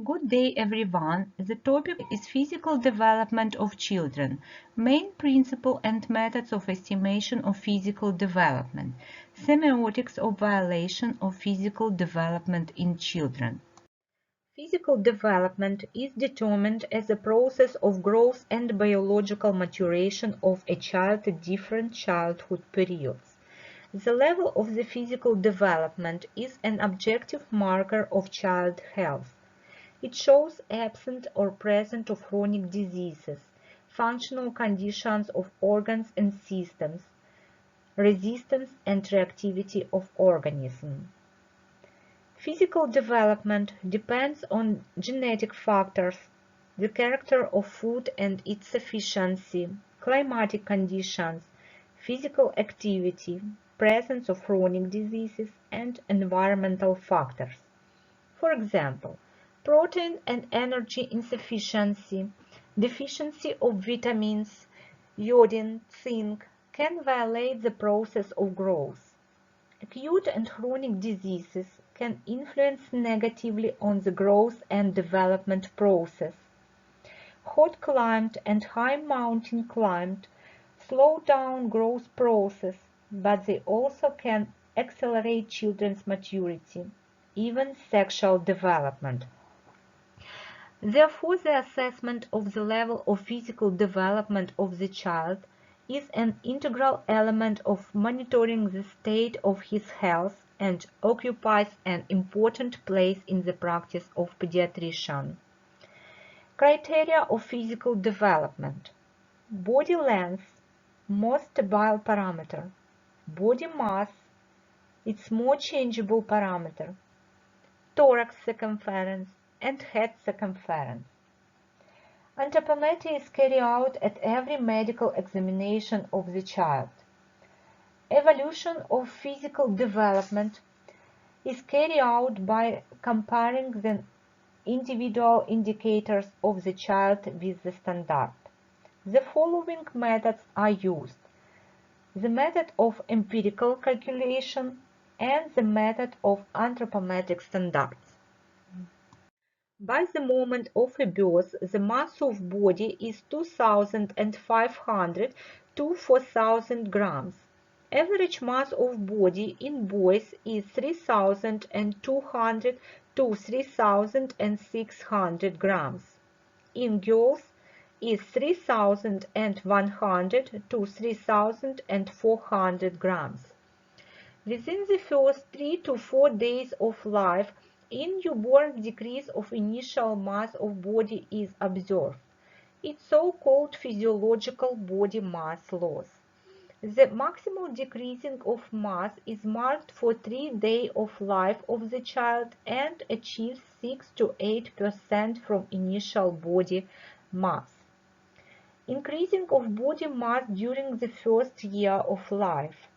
Good day everyone. The topic is physical development of children, main principle and methods of estimation of physical development, semiotics of violation of physical development in children. Physical development is determined as a process of growth and biological maturation of a child at different childhood periods. The level of the physical development is an objective marker of child health. It shows absence or presence of chronic diseases, functional conditions of organs and systems, resistance and reactivity of organism. Physical development depends on genetic factors, the character of food and its sufficiency, climatic conditions, physical activity, presence of chronic diseases, and environmental factors. For example, protein and energy insufficiency, deficiency of vitamins, iodine, zinc can violate the process of growth. Acute and chronic diseases can influence negatively on the growth and development process. Hot climate and high mountain climate slow down growth process, but they also can accelerate children's maturity, even sexual development. Therefore, the assessment of the level of physical development of the child is an integral element of monitoring the state of his health and occupies an important place in the practice of pediatrician. Criteria of physical development: body length, most stable parameter; body mass, its more changeable parameter; thorax circumference and head circumference. Anthropometry is carried out at every medical examination of the child. Evaluation of physical development is carried out by comparing the individual indicators of the child with the standard. The following methods are used: the method of empirical calculation and the method of anthropometric standards. By the moment of a birth, the mass of body is 2,500 to 4,000 grams. Average mass of body in boys is 3,200 to 3,600 grams. In girls is 3,100 to 3,400 grams. Within the first 3 to 4 days of life, in newborn decrease of initial mass of body is observed. It's so-called physiological body mass loss. The maximal decreasing of mass is marked for 3 days of life of the child and achieves 6 to 8% from initial body mass. Increasing of body mass during the first year of life.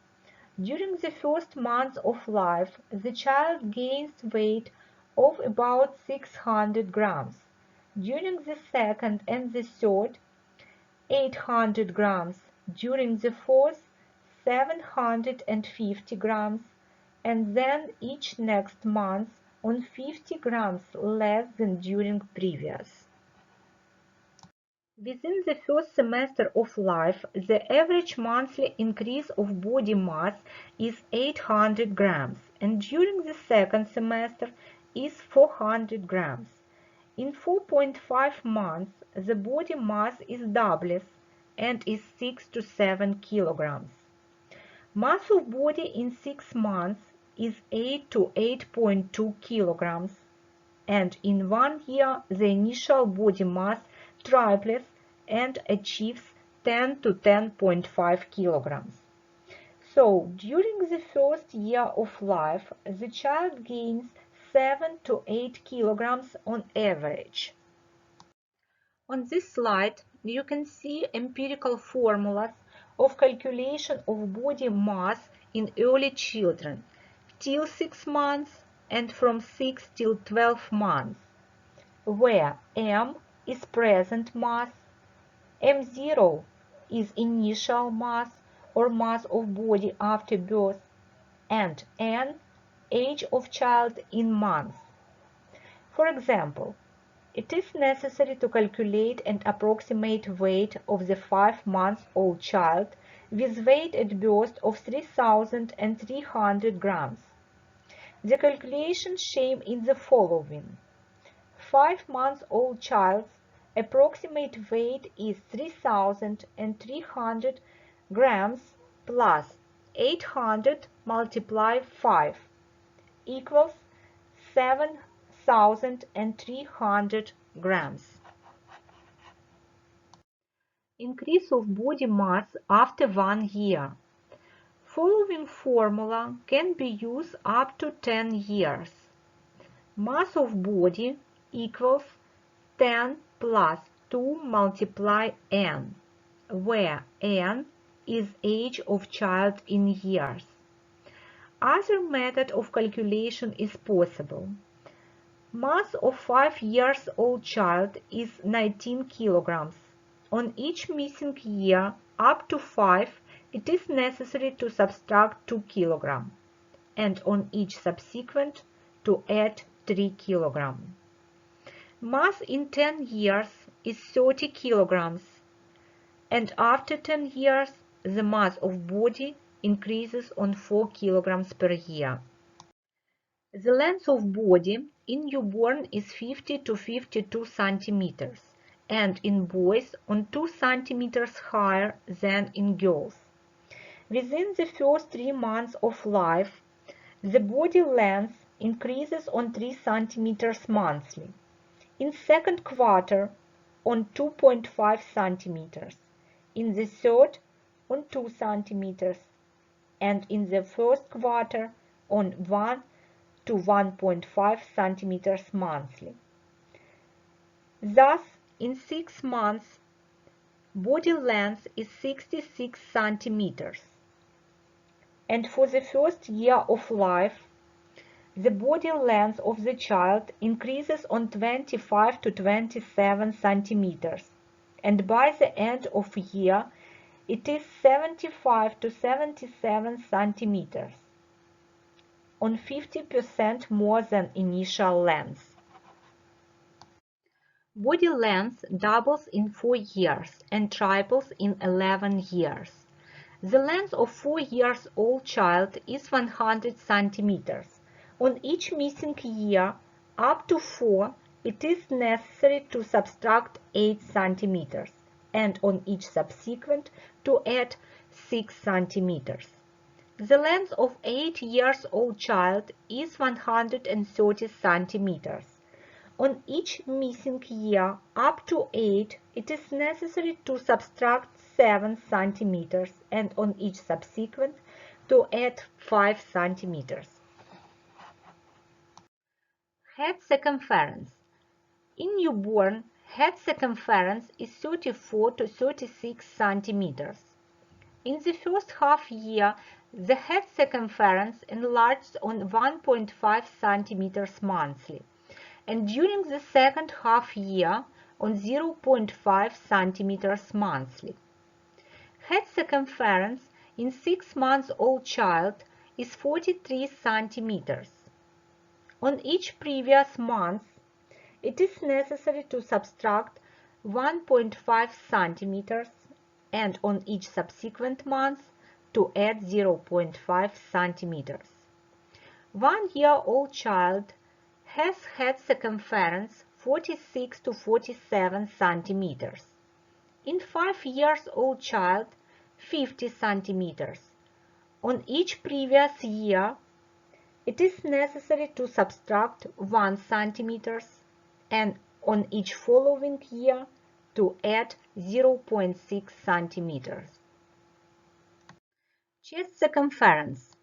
During the first month of life, the child gains weight of about 600 grams. During the second and the third, 800 grams. During the fourth, 750 grams. And then each next month on 50 grams less than during previous. Within the first semester of life, the average monthly increase of body mass is 800 grams, and during the second semester is 400 grams. In 4.5 months, the body mass is doubles and is 6 to 7 kilograms. Mass of body in 6 months is 8 to 8.2 kilograms, and in 1 year the initial body mass triples and achieves 10 to 10.5 kilograms. So, during the first year of life, the child gains 7 to 8 kilograms on average. On this slide, you can see empirical formulas of calculation of body mass in early children, till 6 months and from 6 till 12 months, where M is present mass, M0 is initial mass or mass of body after birth, and N age of child in months. For example, It is necessary to calculate and approximate weight of the 5-month-old child with weight at birth of 3,300 grams. The calculations shown in the following. 5-month-old child's approximate weight is 3,300 grams plus 800 multiplied 5 equals 7,300 grams. Increase of body mass after 1 year. Following formula can be used up to 10 years. Mass of body equals 10 plus 2 multiply n, where n is age of child in years. Other method of calculation is possible. Mass of 5-year-old child is 19 kilograms. On each missing year up to 5, it is necessary to subtract 2 kilograms, and on each subsequent to add 3 kilograms. Mass in 10 years is 30 kilograms, and after 10 years, the mass of body increases on 4 kilograms per year. The length of body in newborn is 50 to 52 centimeters, and in boys on 2 centimeters higher than in girls. Within the first 3 months of life, the body length increases on 3 centimeters monthly. In second quarter, on 2.5 centimeters. In the third, on 2 centimeters. And in the first quarter, on 1 to 1.5 centimeters monthly. Thus, in 6 months, body length is 66 centimeters. And for the first year of life, the body length of the child increases on 25 to 27 centimeters, and by the end of year, it is 75 to 77 centimeters, on 50% more than initial length. Body length doubles in 4 years and triples in 11 years. The length of 4-year-old child is 100 centimeters. On each missing year up to 4, it is necessary to subtract 8 centimeters, and on each subsequent to add 6 centimeters. The length of 8-year-old child is 130 centimeters. On each missing year up to 8, it is necessary to subtract 7 centimeters, and on each subsequent to add 5 centimeters. Head circumference. In newborn, head circumference is 34 to 36 centimeters. In the first half year, the head circumference enlarges on 1.5 centimeters monthly, and during the second half year on 0.5 centimeters monthly. Head circumference in 6-month-old child is 43 centimeters. On each previous month, it is necessary to subtract 1.5 centimeters, and on each subsequent month to add 0.5 centimeters. 1-year-old child has head circumference 46 to 47 centimeters. In 5-year-old child, 50 centimeters. On each previous year, it is necessary to subtract 1 centimeters, and on each following year to add 0.6 centimeters. Chest circumference.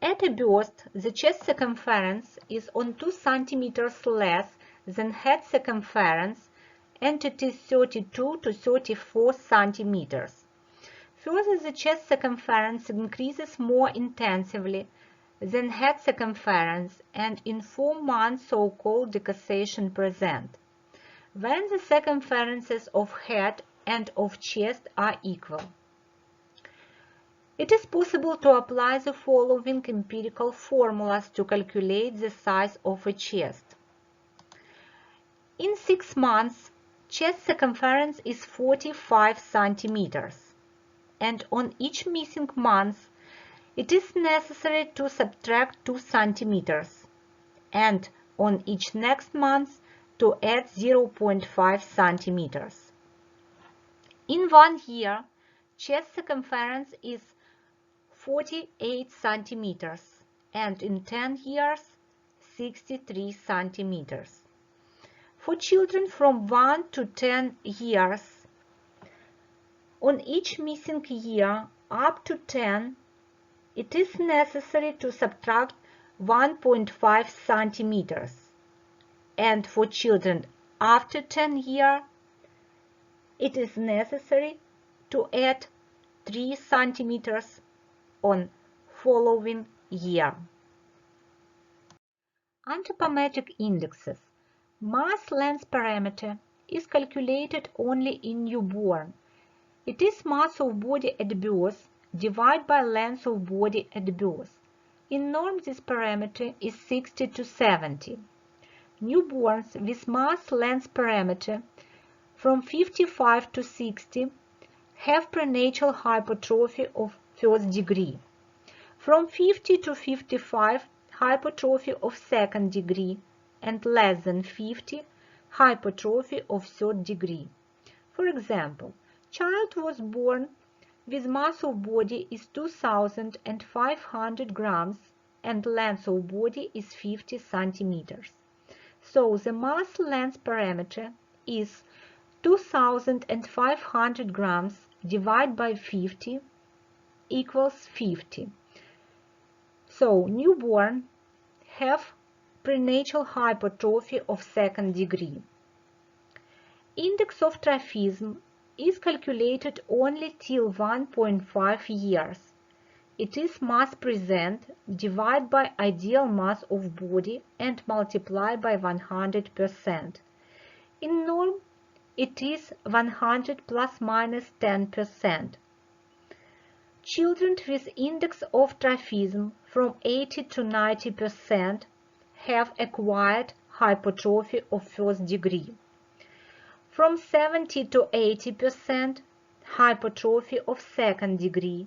At a birth, the chest circumference is on 2 centimeters less than head circumference, and it is 32 to 34 centimeters. Further, the chest circumference increases more intensively than head circumference, and in 4 months so-called decussation present, when the circumferences of head and of chest are equal. It is possible to apply the following empirical formulas to calculate the size of a chest. In 6 months, chest circumference is 45 centimeters, and on each missing month, it is necessary to subtract 2 centimeters, and on each next month to add 0.5 centimeters. In 1 year, chest circumference is 48 centimeters, and in 10 years, 63 centimeters. For children from 1 to 10 years, on each missing year up to 10, it is necessary to subtract 1.5 centimeters, and for children after 10 years, it is necessary to add 3 centimeters on following year. Anthropometric indexes. Mass length parameter is calculated only in newborn. It is mass of body at birth divided by length of body at birth. In norm, this parameter is 60 to 70. Newborns with mass length parameter from 55 to 60 have prenatal hypotrophy of first degree. From 50 to 55, hypotrophy of second degree, and less than 50, hypotrophy of third degree. For example, child was born with mass of body is 2,500 grams and length of body is 50 centimeters. So the mass length parameter is 2,500 grams divided by 50 equals 50. So newborn have prenatal hypertrophy of second degree. Index of trophism is calculated only till 1.5 years. It is mass present divided by ideal mass of body and multiplied by 100%. In norm, it is 100 plus minus 10%. Children with index of trophism from 80 to 90% have acquired hypertrophy of first degree. From 70 to 80%, hypertrophy of second degree,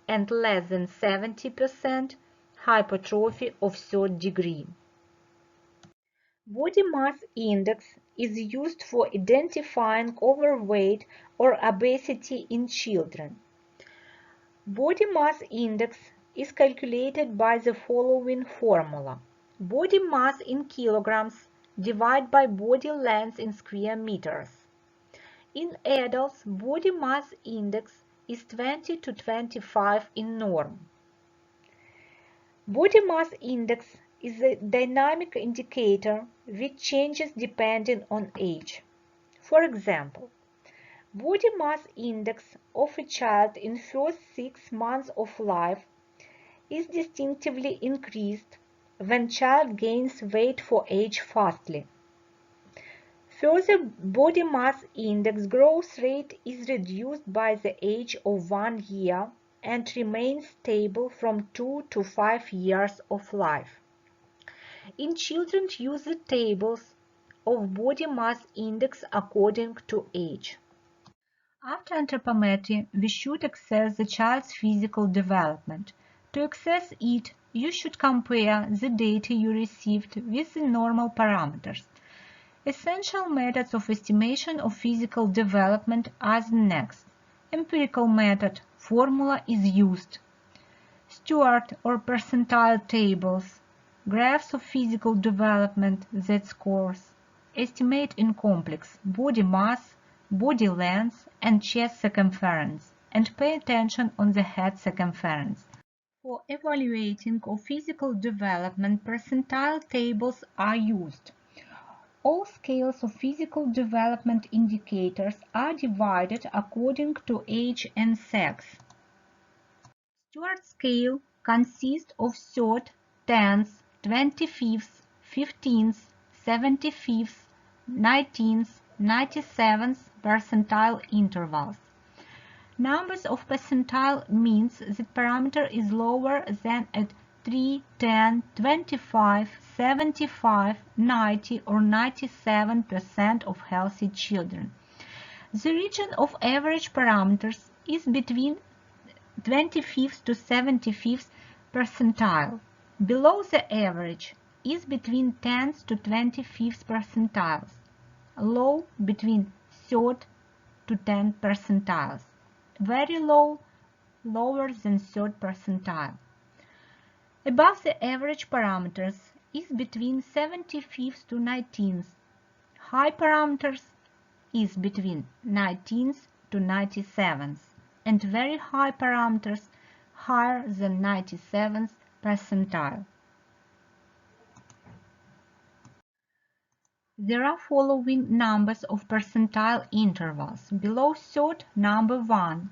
and less than 70%, hypertrophy of third degree. Body mass index is used for identifying overweight or obesity in children. Body mass index is calculated by the following formula. Body mass in kilograms divided by body length in square meters. In adults, body mass index is 20 to 25 in norm. Body mass index is a dynamic indicator which changes depending on age. For example, body mass index of a child in first 6 months of life is distinctively increased when child gains weight for age fastly. Further, body mass index growth rate is reduced by the age of 1 year and remains stable from 2 to 5 years of life. In children, use the tables of body mass index according to age. After anthropometry, we should assess the child's physical development. To assess it, you should compare the data you received with the normal parameters. Essential methods of estimation of physical development are the next. Empirical method formula is used. Stuart or percentile tables, graphs of physical development z-scores, estimate in complex body mass, body length, and chest circumference, and pay attention on the head circumference. For evaluating of physical development, percentile tables are used. All scales of physical development indicators are divided according to age and sex. Stuart Scale consists of 3rd, 10th, 25th, 15th, 75th, 19th, 97th percentile intervals. Numbers of percentile means that parameter is lower than at 3, 10, 25, 75, 90 or 97% of healthy children. The region of average parameters is between 25th to 75th percentile. Below the average is between 10th to 25th percentiles. Low between 3rd to 10th percentiles. Very low, lower than 3rd percentile. Above the average parameters is between 75th to 19th. High parameters is between 19th to 97th, and very high parameters higher than 97th percentile. There are following numbers of percentile intervals. Below 3rd, number 1.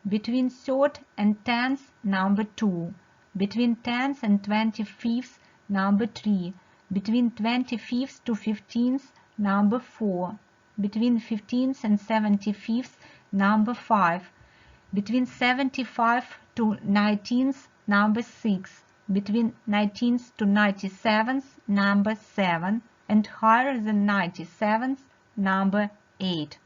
Between 3rd and 10th, number 2. Between 10th and 25th, number 3. Between 25th to 15th, number 4. Between 15th and 75th, number 5. Between 75 to 19th, number 6. Between 19th to 97th, number 7. And higher than 97th, number 8.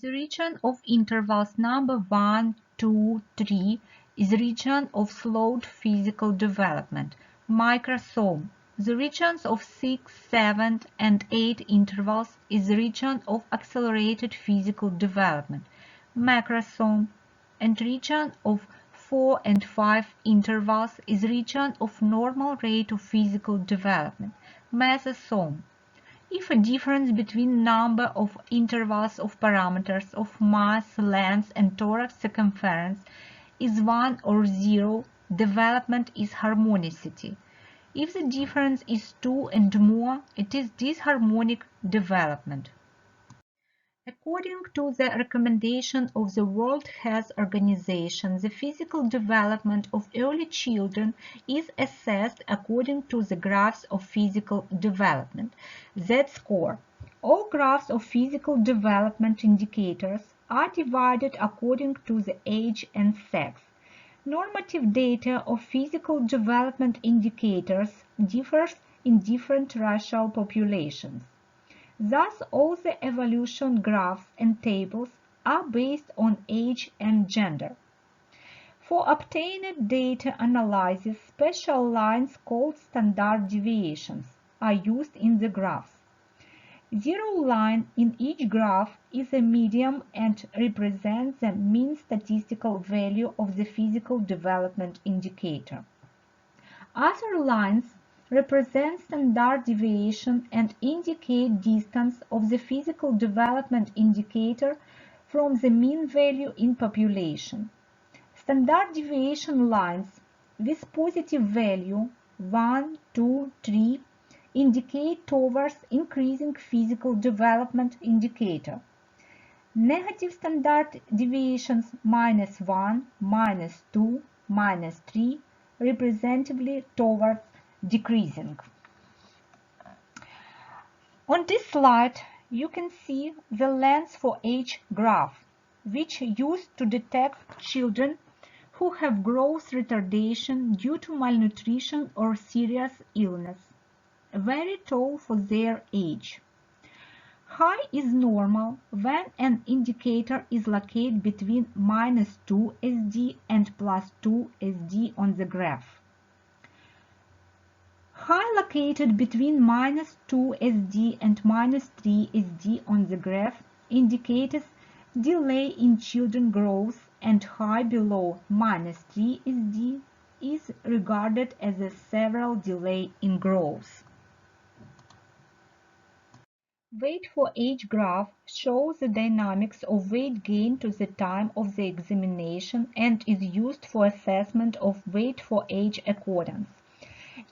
The region of intervals number 1, 2, 3 is region of slowed physical development, microsome. The regions of 6, 7, and 8 intervals is the region of accelerated physical development, macrosome, and region of 4 and 5 intervals is region of normal rate of physical development, mesosome. If a difference between number of intervals of parameters of mass, length, and thorax circumference is 1 or 0, development is harmonicity. If the difference is 2 and more, it is disharmonic development. According to the recommendation of the World Health Organization, the physical development of early children is assessed according to the graphs of physical development, Z-score. All graphs of physical development indicators are divided according to the age and sex. Normative data of physical development indicators differs in different racial populations. Thus, all the evolution graphs and tables are based on age and gender. For obtained data analysis, special lines called standard deviations are used in the graphs. Zero line in each graph is a median and represents the mean statistical value of the physical development indicator. Other lines represent standard deviation and indicate distance of the physical development indicator from the mean value in population. Standard deviation lines with positive value 1, 2, 3 indicate towards increasing physical development indicator. Negative standard deviations -1, -2, -3 representatively towards decreasing. On this slide, you can see the length for age graph, which used to detect children who have growth retardation due to malnutrition or serious illness, very tall for their age. High is normal when an indicator is located between -2 SD and +2 SD on the graph. High located between -2 SD and -3 SD on the graph indicates delay in children growth, and high below -3 SD is regarded as a severe delay in growth. Weight for age graph shows the dynamics of weight gain to the time of the examination and is used for assessment of weight for age accordance.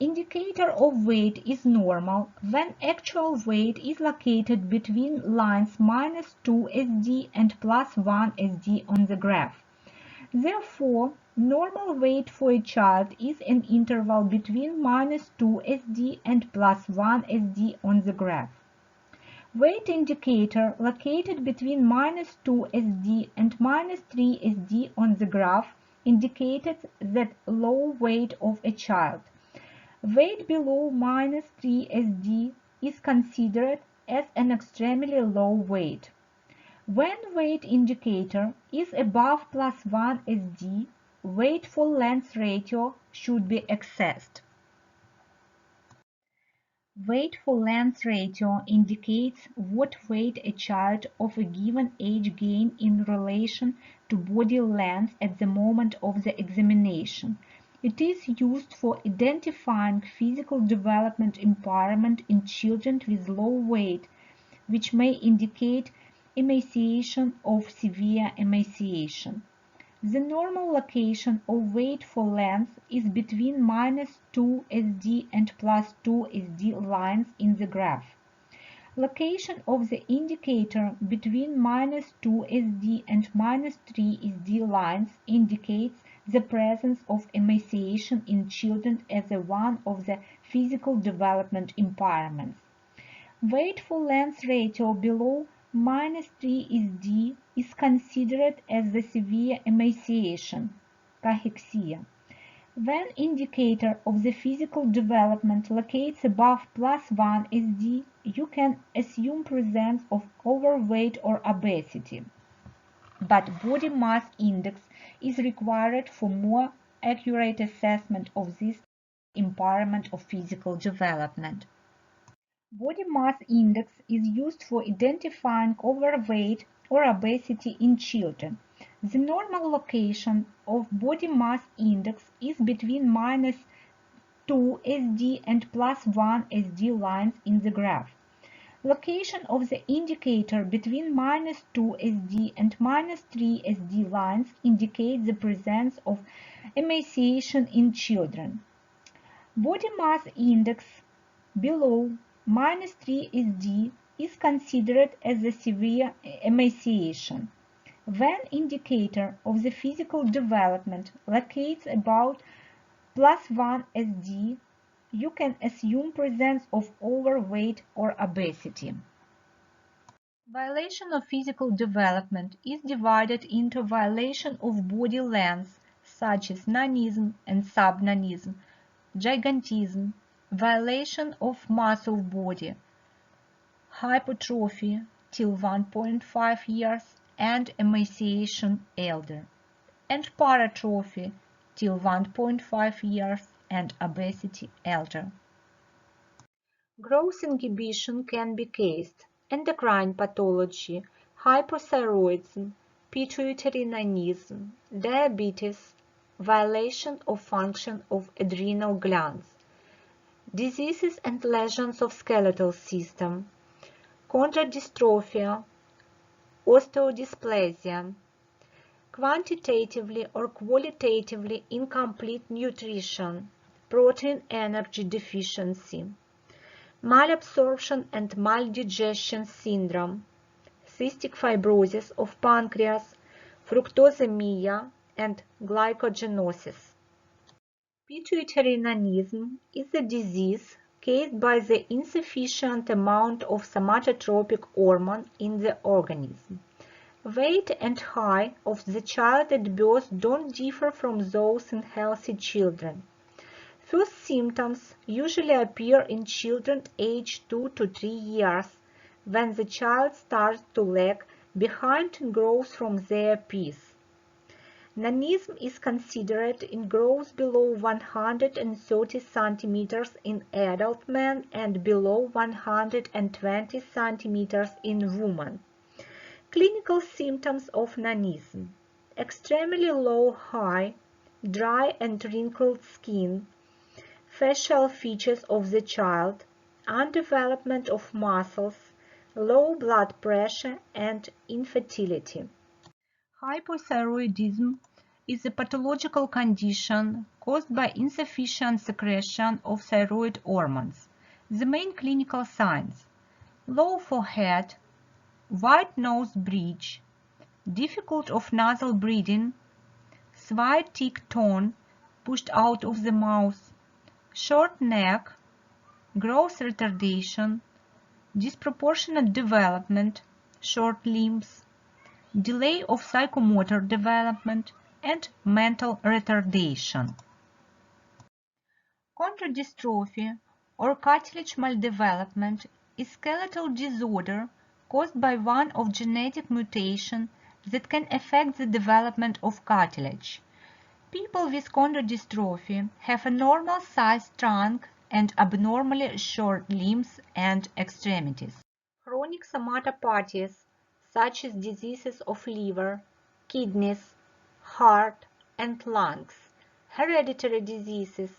Indicator of weight is normal when actual weight is located between lines -2 SD and +1 SD on the graph. Therefore, normal weight for a child is an interval between -2 SD and +1 SD on the graph. Weight indicator located between -2 SD and -3 SD on the graph indicated that low weight of a child. Weight below -3 SD is considered as an extremely low weight. When weight indicator is above +1 SD, weight-for-length ratio should be accessed. Weight-for-length ratio indicates what weight a child of a given age gains in relation to body length at the moment of the examination. It is used for identifying physical development impairment in children with low weight, which may indicate emaciation or severe emaciation. The normal location of weight for length is between -2 SD and +2 SD lines in the graph. Location of the indicator between -2 SD and -3 SD lines indicates the presence of emaciation in children as one of the physical development impairments. Weight for length ratio below -3 SD is considered as the severe emaciation, cachexia. When indicator of the physical development locates above +1 SD, you can assume presence of overweight or obesity. But body mass index is required for more accurate assessment of this impairment of physical development. Body mass index is used for identifying overweight or obesity in children. The normal location of body mass index is between -2 SD and +1 SD lines in the graph. Location of the indicator between -2 SD and -3 SD lines indicates the presence of emaciation in children. Body mass index below -3 SD is considered as a severe emaciation. When indicator of the physical development locates about +1 SD, you can assume presence of overweight or obesity. Violation of physical development is divided into violation of body length, such as nanism and subnanism, gigantism, violation of mass of body, hypotrophy till 1.5 years and emaciation elder, and paratrophy till 1.5 years and obesity elder. Growth inhibition can be cased: endocrine pathology, hypothyroidism, pituitary nanism, diabetes, violation of function of adrenal glands, diseases and lesions of skeletal system, chondrodystrophy, osteodysplasia, quantitatively or qualitatively incomplete nutrition, protein energy deficiency, malabsorption and maldigestion syndrome, cystic fibrosis of pancreas, fructosemia, and glycogenosis. Pituitary nanism is a disease caused by the insufficient amount of somatotropic hormone in the organism. Weight and height of the child at birth don't differ from those in healthy children. First symptoms usually appear in children aged 2 to 3 years, when the child starts to lag behind in growth from their peers. Nanism is considered in growth below 130 cm in adult men and below 120 cm in women. Clinical symptoms of nanism: extremely low height, dry and wrinkled skin, facial features of the child, undevelopment of muscles, low blood pressure, and infertility. Hypothyroidism is a pathological condition caused by insufficient secretion of thyroid hormones. The main clinical signs: low forehead, white nose bridge, difficult of nasal breathing, slight thick tone pushed out of the mouth, short neck, growth retardation, disproportionate development, short limbs, delay of psychomotor development, and mental retardation. Chondrodystrophy, or cartilage maldevelopment, is skeletal disorder caused by one of genetic mutation that can affect the development of cartilage. People with chondrodystrophy have a normal-sized trunk and abnormally short limbs and extremities. Chronic somatopathies, such as diseases of liver, kidneys, heart, and lungs, hereditary diseases,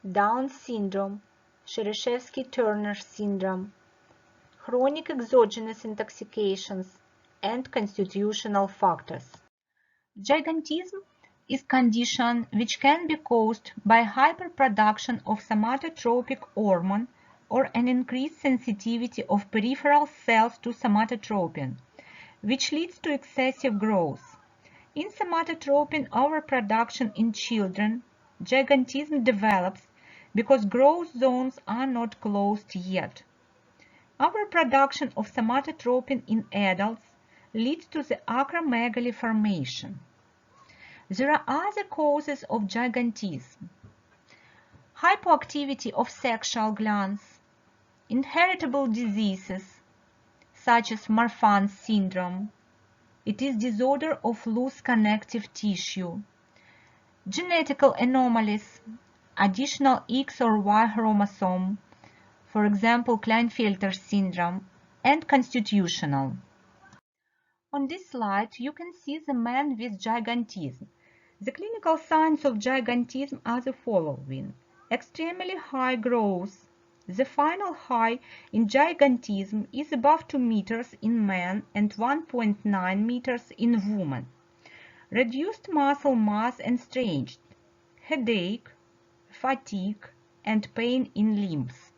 Down syndrome, Shereshevsky-Turner syndrome, chronic exogenous intoxications, and constitutional factors. Gigantism is a condition which can be caused by hyperproduction of somatotropic hormone or an increased sensitivity of peripheral cells to somatotropin, which leads to excessive growth. In somatotropin overproduction in children, gigantism develops because growth zones are not closed yet. Overproduction of somatotropin in adults leads to the acromegaly formation. There are other causes of gigantism: hypoactivity of sexual glands, inheritable diseases such as Marfan syndrome. It is disorder of loose connective tissue. Genetical anomalies, additional X or Y chromosome, for example Klinefelter syndrome, and constitutional. On this slide you can see the man with gigantism. The clinical signs of gigantism are the following: extremely high growth. The final high in gigantism is above 2 meters in men and 1.9 meters in women. Reduced muscle mass and strength, headache, fatigue, and pain in limbs.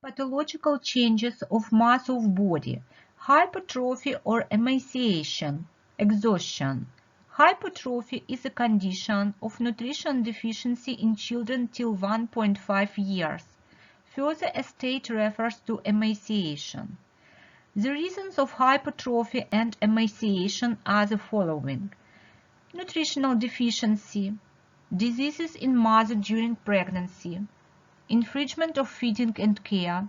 Pathological changes of mass of body, hypertrophy or emaciation, exhaustion. Hypotrophy is a condition of nutrition deficiency in children till 1.5 years. Further, a state refers to emaciation. The reasons of hypertrophy and emaciation are the following: nutritional deficiency, diseases in mother during pregnancy, infringement of feeding and care,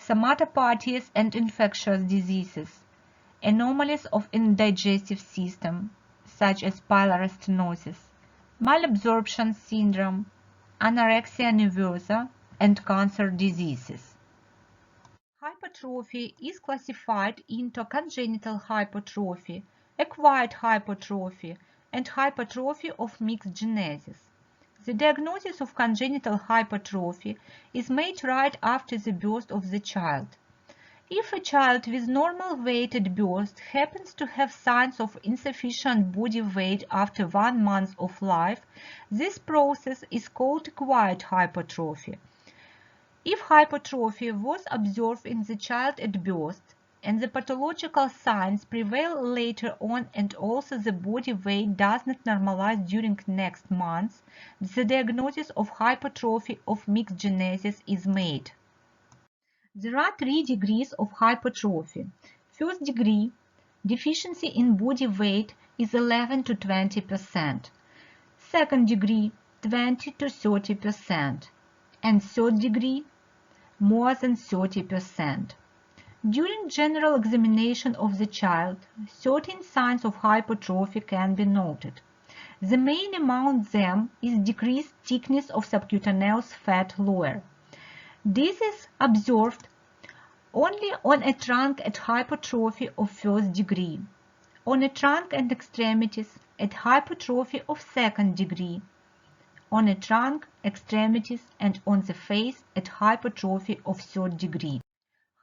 somatopathies and infectious diseases, anomalies of indigestive system, such as pylori stenosis, malabsorption syndrome, anorexia nervosa, and cancer diseases. Hypertrophy is classified into congenital hypertrophy, acquired hypertrophy, and hypertrophy of mixed genesis. The diagnosis of congenital hypertrophy is made right after the birth of the child. If a child with normal weight at birth happens to have signs of insufficient body weight after 1 month of life, this process is called acquired hypertrophy. If hypertrophy was observed in the child at birth, and the pathological signs prevail later on and also the body weight does not normalize during next months, the diagnosis of hypertrophy of mixed genesis is made. There are 3 degrees of hypertrophy. First degree, deficiency in body weight is 11 to 20%. Second degree, 20 to 30%. And third degree, more than 30%. During general examination of the child, certain signs of hypertrophy can be noted. The main among them is decreased thickness of subcutaneous fat lower. This is observed only on a trunk at hypertrophy of first degree, on a trunk and extremities at hypertrophy of second degree, on a trunk, extremities, and on the face at hypertrophy of third degree.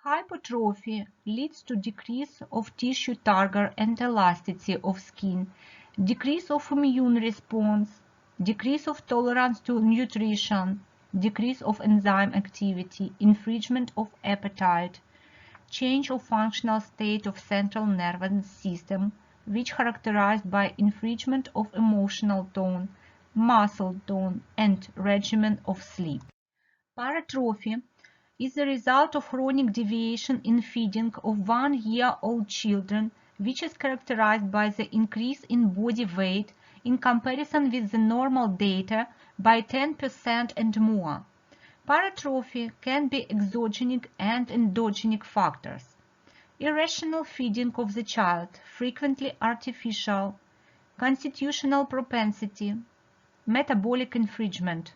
Hypertrophy leads to decrease of tissue turgor and elasticity of skin, decrease of immune response, decrease of tolerance to nutrition, decrease of enzyme activity, infringement of appetite, change of functional state of central nervous system, which characterized by infringement of emotional tone, muscle tone, and regimen of sleep. Paratrophy is the result of chronic deviation in feeding of 1-year-old children, which is characterized by the increase in body weight in comparison with the normal data by 10% and more. Paratrophy can be exogenic and endogenic factors. Irrational feeding of the child, frequently artificial, constitutional propensity, metabolic infringement,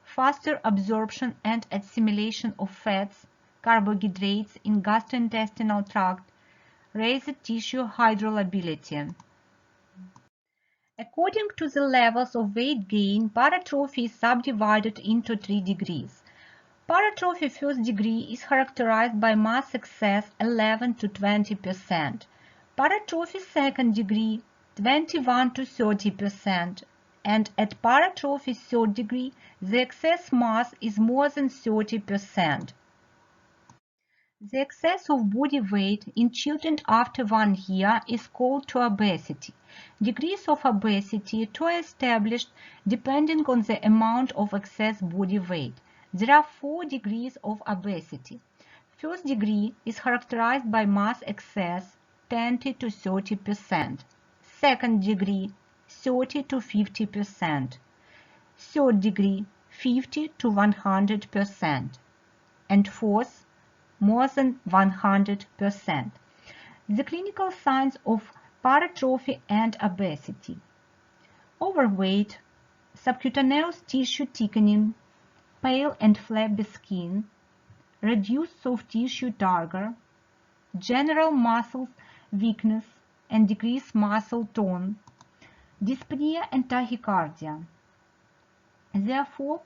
faster absorption and assimilation of fats, carbohydrates in gastrointestinal tract, raised tissue hydrolability. According to the levels of weight gain, paratrophy is subdivided into 3 degrees. Paratrophy first degree is characterized by mass excess 11 to 20%. Paratrophy second degree 21 to 30%. And at paratrophy third degree, the excess mass is more than 30%. The excess of body weight in children after 1 year is called to obesity. Degrees of obesity are established depending on the amount of excess body weight. There are 4 degrees of obesity. First degree is characterized by mass excess 20 to 30%. Second degree 30 to 50%. Third degree 50 to 100%. And fourth more than 100%. The clinical signs of paratrophy and obesity: overweight, subcutaneous tissue thickening, pale and flabby skin, reduced soft tissue turgor, general muscle weakness and decreased muscle tone, dyspnea and tachycardia. Therefore,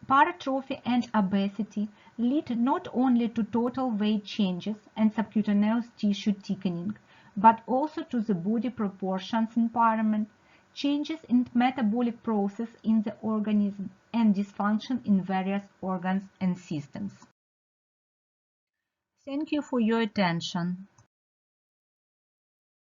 paratrophy and obesity lead not only to total weight changes and subcutaneous tissue thickening, but also to the body proportions impairment, changes in metabolic process in the organism, and dysfunction in various organs and systems. Thank you for your attention.